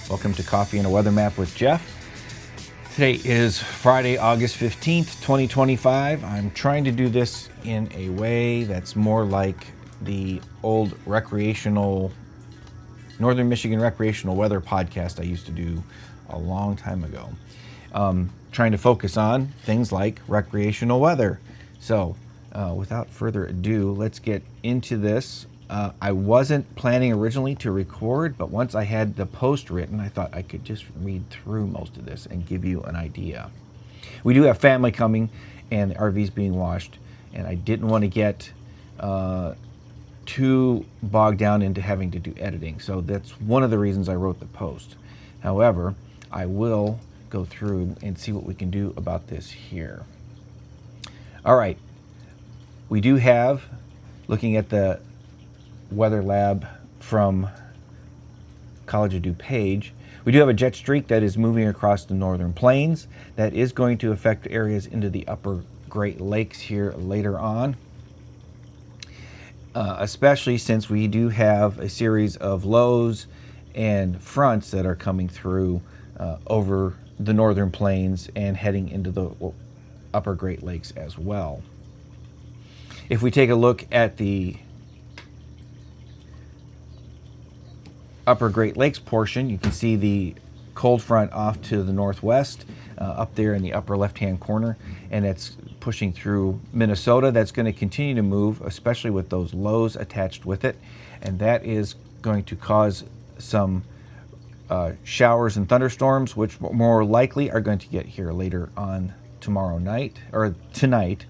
Welcome to Coffee and a Weather Map with Jeff. Today is Friday, August 15th, 2025. I'm trying to do this in a way that's more like the old Northern Michigan recreational weather podcast I used to do a long time ago. Trying to focus on things like recreational weather. So without further ado, let's get into this. I wasn't planning originally to record, but once I had the post written, I thought I could just read through most of this and give you an idea. We do have family coming and the RV's being washed, and I didn't want to get too bogged down into having to do editing. So that's one of the reasons I wrote the post. However, I will go through and see what we can do about this here. All right. We do have, looking at the weather lab from College of DuPage, we do have a jet streak that is moving across the northern plains that is going to affect areas into the upper Great Lakes here later on, especially since we do have a series of lows and fronts that are coming through over the northern plains and heading into the upper Great Lakes as well. If we take a look at the upper Great Lakes portion, you can see the cold front off to the northwest, up there in the upper left-hand corner, and it's pushing through Minnesota. That's going to continue to move, especially with those lows attached with it, and that is going to cause some showers and thunderstorms, which more likely are going to get here later on tomorrow night, or tonight,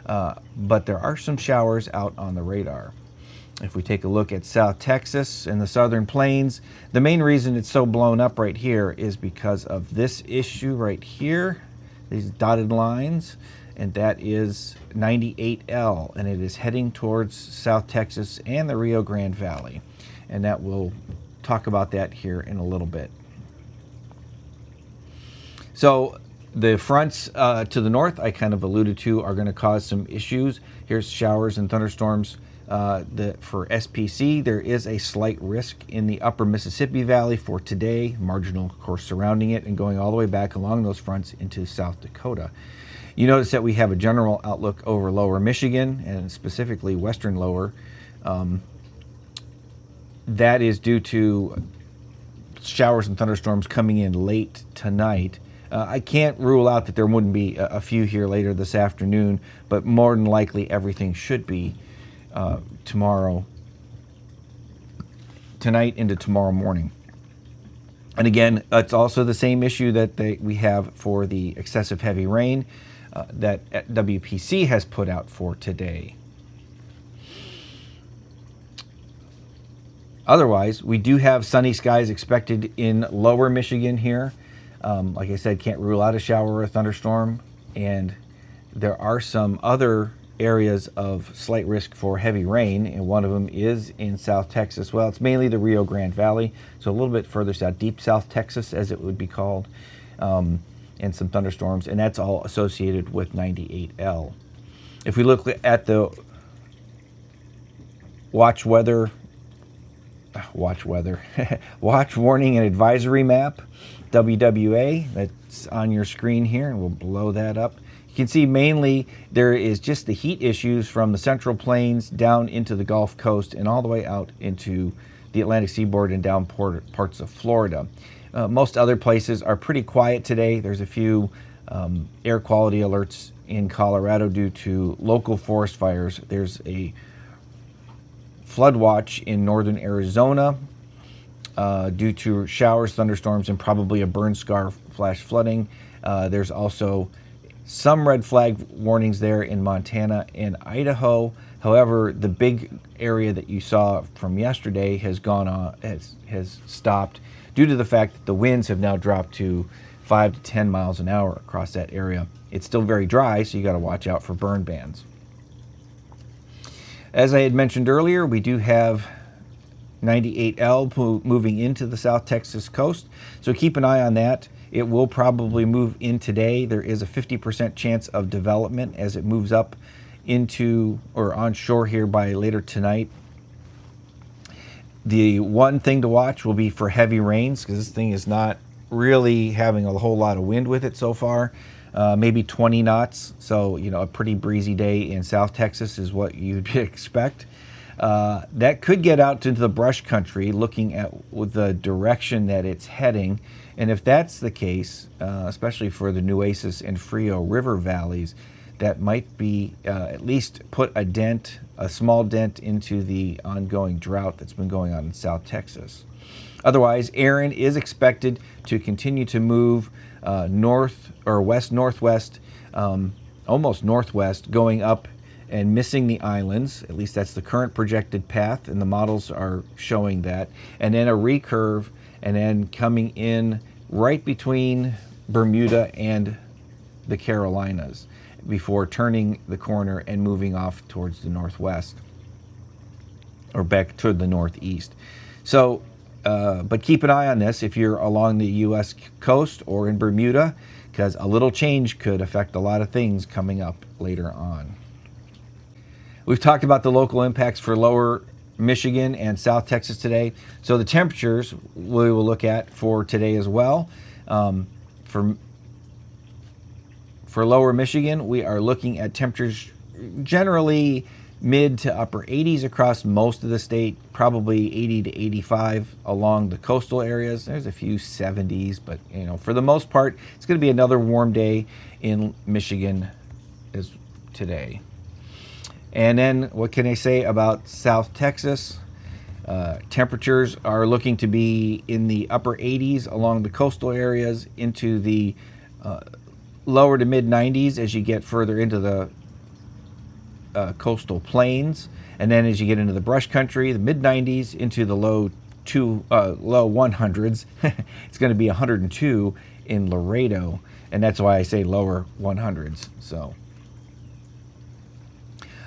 but there are some showers out on the radar. If we take a look at South Texas and the southern plains, the main reason it's so blown up right here is because of this issue right here, these dotted lines, and that is 98L, and it is heading towards South Texas and the Rio Grande Valley, and that we'll talk about that here in a little bit. So the fronts to the north, I kind of alluded to, are going to cause some issues. Here's showers and thunderstorms. For SPC, there is a slight risk in the upper Mississippi Valley for today, marginal, of course, surrounding it and going all the way back along those fronts into South Dakota. You notice that we have a general outlook over lower Michigan and specifically western lower. That is due to showers and thunderstorms coming in late tonight. I can't rule out that there wouldn't be a few here later this afternoon, but more than likely everything should be tonight into tomorrow morning. And again, it's also the same issue that we have for the excessive heavy rain that WPC has put out for today. Otherwise, we do have sunny skies expected in lower Michigan here. Like I said, can't rule out a shower or a thunderstorm, and there are some other areas of slight risk for heavy rain, and one of them is in South Texas. Well, it's mainly the Rio Grande Valley, so a little bit further south, deep South Texas as it would be called, and some thunderstorms, and that's all associated with 98L. If we look at the watch warning and advisory map, WWA, that's on your screen here, and we'll blow that up. You can see mainly there is just the heat issues from the Central Plains down into the Gulf Coast and all the way out into the Atlantic seaboard and down parts of Florida. Most other places are pretty quiet today. There's a few air quality alerts in Colorado due to local forest fires. There's a flood watch in northern Arizona due to showers, thunderstorms, and probably a burn scar flash flooding. There's also some red flag warnings there in Montana and Idaho. However, the big area that you saw from yesterday has stopped due to the fact that the winds have now dropped to 5 to 10 miles an hour across that area. It's still very dry, so you got to watch out for burn bans. As I had mentioned earlier, we do have 98L moving into the South Texas coast, so keep an eye on that. It will probably move in today. There is a 50% chance of development as it moves up into or onshore here by later tonight. The one thing to watch will be for heavy rains, because this thing is not really having a whole lot of wind with it so far. Maybe 20 knots, so a pretty breezy day in South Texas is what you'd expect. That could get out into the brush country, looking at the direction that it's heading. And if that's the case, especially for the Nueces and Frio River valleys, that might be at least put a small dent into the ongoing drought that's been going on in South Texas. Otherwise, Aaron is expected to continue to move north or west-northwest, almost northwest, going up and missing the islands. At least that's the current projected path, and the models are showing that. And then a recurve, and then coming in right between Bermuda and the Carolinas before turning the corner and moving off towards the northwest or back to the northeast. So, but keep an eye on this if you're along the U.S. coast or in Bermuda, because a little change could affect a lot of things coming up later on. We've talked about the local impacts for lower Michigan and South Texas today. So the temperatures we will look at for today as well. For lower Michigan, we are looking at temperatures generally mid to upper 80s across most of the state, probably 80 to 85 along the coastal areas. There's a few 70s, but for the most part, it's going to be another warm day in Michigan as today. And then what can I say about South Texas? Temperatures are looking to be in the upper 80s along the coastal areas, into the lower to mid 90s as you get further into the coastal plains. And then as you get into the brush country, the mid 90s into the low 100s. It's going to be 102 in Laredo, and that's why I say lower 100s. So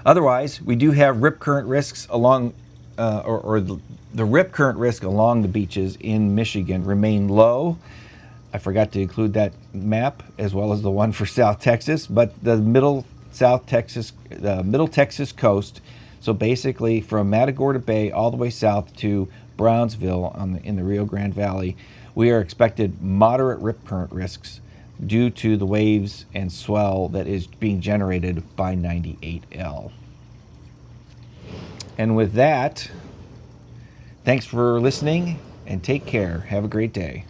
otherwise, we do have rip current risks along, the rip current risk along the beaches in Michigan remain low. I forgot to include that map as well as the one for South Texas, but the middle Texas coast, so basically from Matagorda Bay all the way south to Brownsville in the Rio Grande Valley, we are expected moderate rip current risks due to the waves and swell that is being generated by 98L. And with that, thanks for listening and take care. Have a great day.